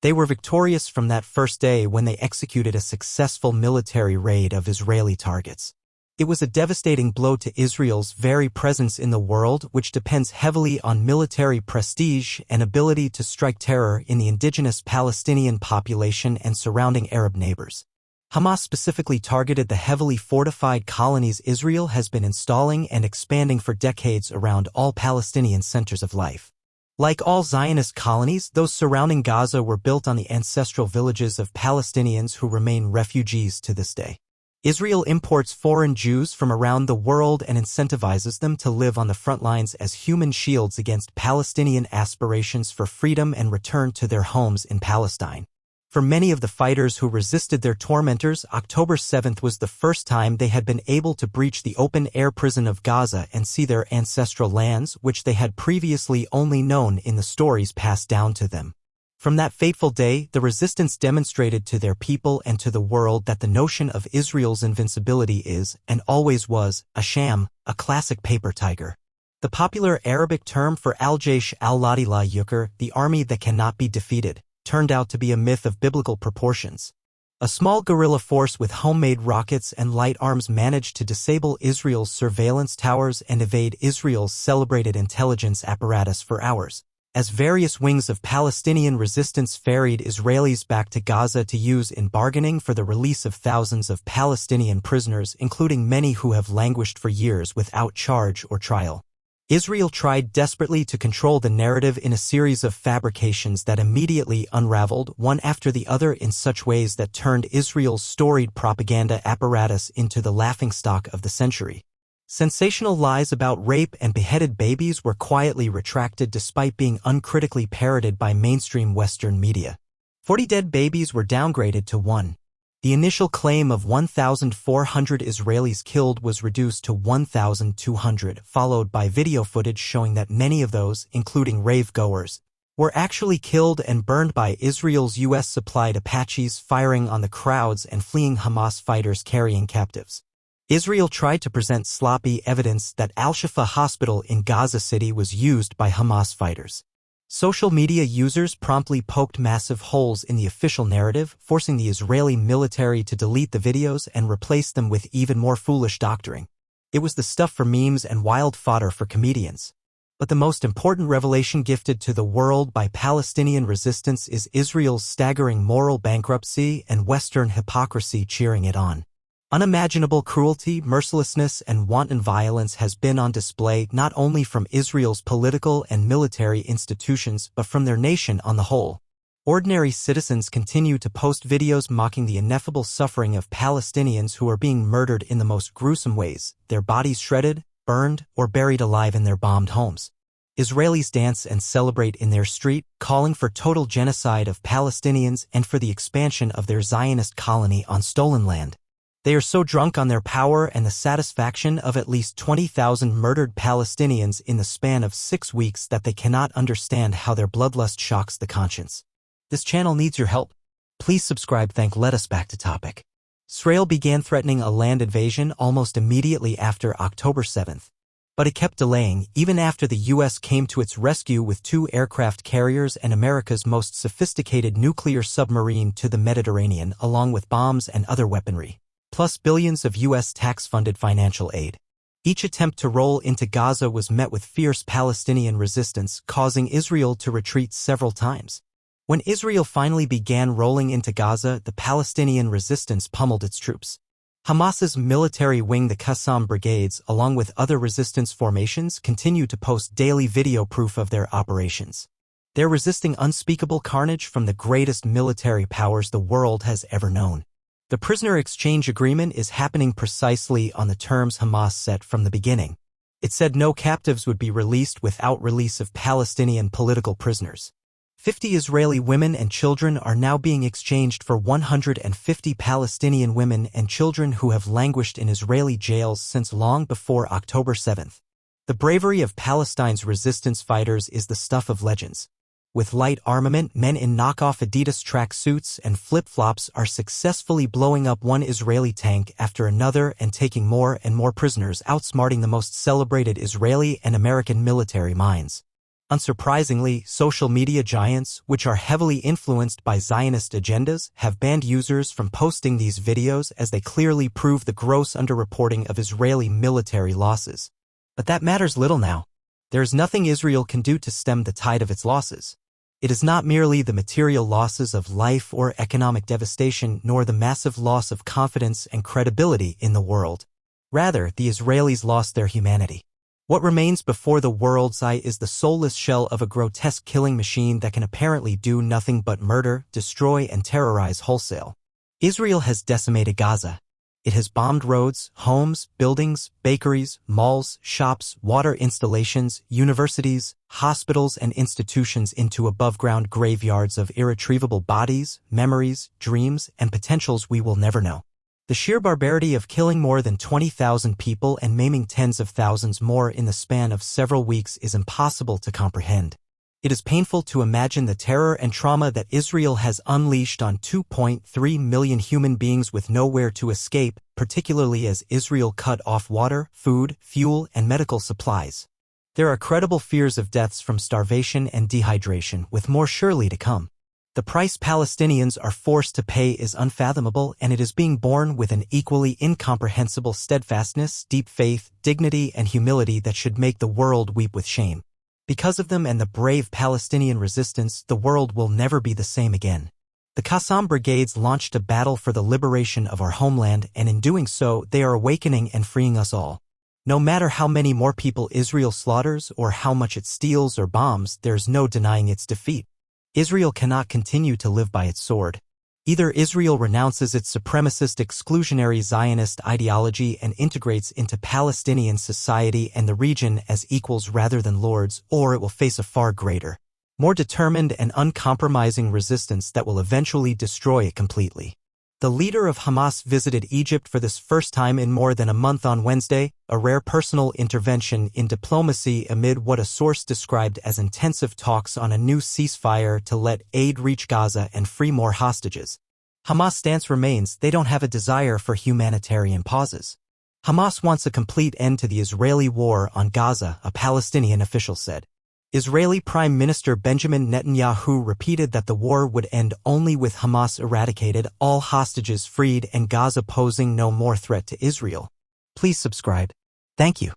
They were victorious from that first day when they executed a successful military raid of Israeli targets. It was a devastating blow to Israel's very presence in the world, which depends heavily on military prestige and ability to strike terror in the indigenous Palestinian population and surrounding Arab neighbors. Hamas specifically targeted the heavily fortified colonies Israel has been installing and expanding for decades around all Palestinian centers of life. Like all Zionist colonies, those surrounding Gaza were built on the ancestral villages of Palestinians who remain refugees to this day. Israel imports foreign Jews from around the world and incentivizes them to live on the front lines as human shields against Palestinian aspirations for freedom and return to their homes in Palestine. For many of the fighters who resisted their tormentors, October 7th was the first time they had been able to breach the open-air prison of Gaza and see their ancestral lands, which they had previously only known in the stories passed down to them. From that fateful day, the resistance demonstrated to their people and to the world that the notion of Israel's invincibility is, and always was, a sham, a classic paper tiger. The popular Arabic term for al-Jaysh al-Ladi la Yukar, the army that cannot be defeated, turned out to be a myth of biblical proportions. A small guerrilla force with homemade rockets and light arms managed to disable Israel's surveillance towers and evade Israel's celebrated intelligence apparatus for hours, as various wings of Palestinian resistance ferried Israelis back to Gaza to use in bargaining for the release of thousands of Palestinian prisoners, including many who have languished for years without charge or trial. Israel tried desperately to control the narrative in a series of fabrications that immediately unraveled one after the other in such ways that turned Israel's storied propaganda apparatus into the laughingstock of the century. Sensational lies about rape and beheaded babies were quietly retracted despite being uncritically parroted by mainstream Western media. 40 dead babies were downgraded to 1. The initial claim of 1,400 Israelis killed was reduced to 1,200, followed by video footage showing that many of those, including rave-goers, were actually killed and burned by Israel's U.S.-supplied Apaches firing on the crowds and fleeing Hamas fighters carrying captives. Israel tried to present sloppy evidence that Al-Shifa Hospital in Gaza City was used by Hamas fighters. Social media users promptly poked massive holes in the official narrative, forcing the Israeli military to delete the videos and replace them with even more foolish doctoring. It was the stuff for memes and wild fodder for comedians. But the most important revelation gifted to the world by Palestinian resistance is Israel's staggering moral bankruptcy and Western hypocrisy cheering it on. Unimaginable cruelty, mercilessness, and wanton violence has been on display not only from Israel's political and military institutions but from their nation on the whole. Ordinary citizens continue to post videos mocking the ineffable suffering of Palestinians who are being murdered in the most gruesome ways, their bodies shredded, burned, or buried alive in their bombed homes. Israelis dance and celebrate in their street, calling for total genocide of Palestinians and for the expansion of their Zionist colony on stolen land. They are so drunk on their power and the satisfaction of at least 20,000 murdered Palestinians in the span of 6 weeks that they cannot understand how their bloodlust shocks the conscience. This channel needs your help. Please subscribe. Let us back to topic. Israel began threatening a land invasion almost immediately after October 7th. But it kept delaying, even after the U.S. came to its rescue with 2 aircraft carriers and America's most sophisticated nuclear submarine to the Mediterranean, along with bombs and other weaponry, plus billions of U.S. tax-funded financial aid. Each attempt to roll into Gaza was met with fierce Palestinian resistance, causing Israel to retreat several times. When Israel finally began rolling into Gaza, the Palestinian resistance pummeled its troops. Hamas's military wing, the Qassam brigades, along with other resistance formations, continue to post daily video proof of their operations. They're resisting unspeakable carnage from the greatest military powers the world has ever known. The prisoner exchange agreement is happening precisely on the terms Hamas set from the beginning. It said no captives would be released without release of Palestinian political prisoners. 50 Israeli women and children are now being exchanged for 150 Palestinian women and children who have languished in Israeli jails since long before October 7th. The bravery of Palestine's resistance fighters is the stuff of legends. With light armament, men in knockoff Adidas tracksuits and flip-flops are successfully blowing up one Israeli tank after another and taking more and more prisoners, outsmarting the most celebrated Israeli and American military minds. Unsurprisingly, social media giants, which are heavily influenced by Zionist agendas, have banned users from posting these videos as they clearly prove the gross underreporting of Israeli military losses. But that matters little now. There is nothing Israel can do to stem the tide of its losses. It is not merely the material losses of life or economic devastation, nor the massive loss of confidence and credibility in the world. Rather, the Israelis lost their humanity. What remains before the world's eye is the soulless shell of a grotesque killing machine that can apparently do nothing but murder, destroy, and terrorize wholesale. Israel has decimated Gaza. It has bombed roads, homes, buildings, bakeries, malls, shops, water installations, universities, hospitals, and institutions into above-ground graveyards of irretrievable bodies, memories, dreams, and potentials we will never know. The sheer barbarity of killing more than 20,000 people and maiming tens of thousands more in the span of several weeks is impossible to comprehend. It is painful to imagine the terror and trauma that Israel has unleashed on 2.3 million human beings with nowhere to escape, particularly as Israel cut off water, food, fuel, and medical supplies. There are credible fears of deaths from starvation and dehydration, with more surely to come. The price Palestinians are forced to pay is unfathomable, and it is being borne with an equally incomprehensible steadfastness, deep faith, dignity, and humility that should make the world weep with shame. Because of them and the brave Palestinian resistance, the world will never be the same again. The Qassam brigades launched a battle for the liberation of our homeland, and in doing so, they are awakening and freeing us all. No matter how many more people Israel slaughters or how much it steals or bombs, there's no denying its defeat. Israel cannot continue to live by its sword. Either Israel renounces its supremacist exclusionary Zionist ideology and integrates into Palestinian society and the region as equals rather than lords, or it will face a far greater, more determined and uncompromising resistance that will eventually destroy it completely. The leader of Hamas visited Egypt for this first time in more than a month on Wednesday, a rare personal intervention in diplomacy amid what a source described as intensive talks on a new ceasefire to let aid reach Gaza and free more hostages. Hamas' stance remains they don't have a desire for humanitarian pauses. Hamas wants a complete end to the Israeli war on Gaza, a Palestinian official said. Israeli Prime Minister Benjamin Netanyahu repeated that the war would end only with Hamas eradicated, all hostages freed, and Gaza posing no more threat to Israel. Please subscribe. Thank you.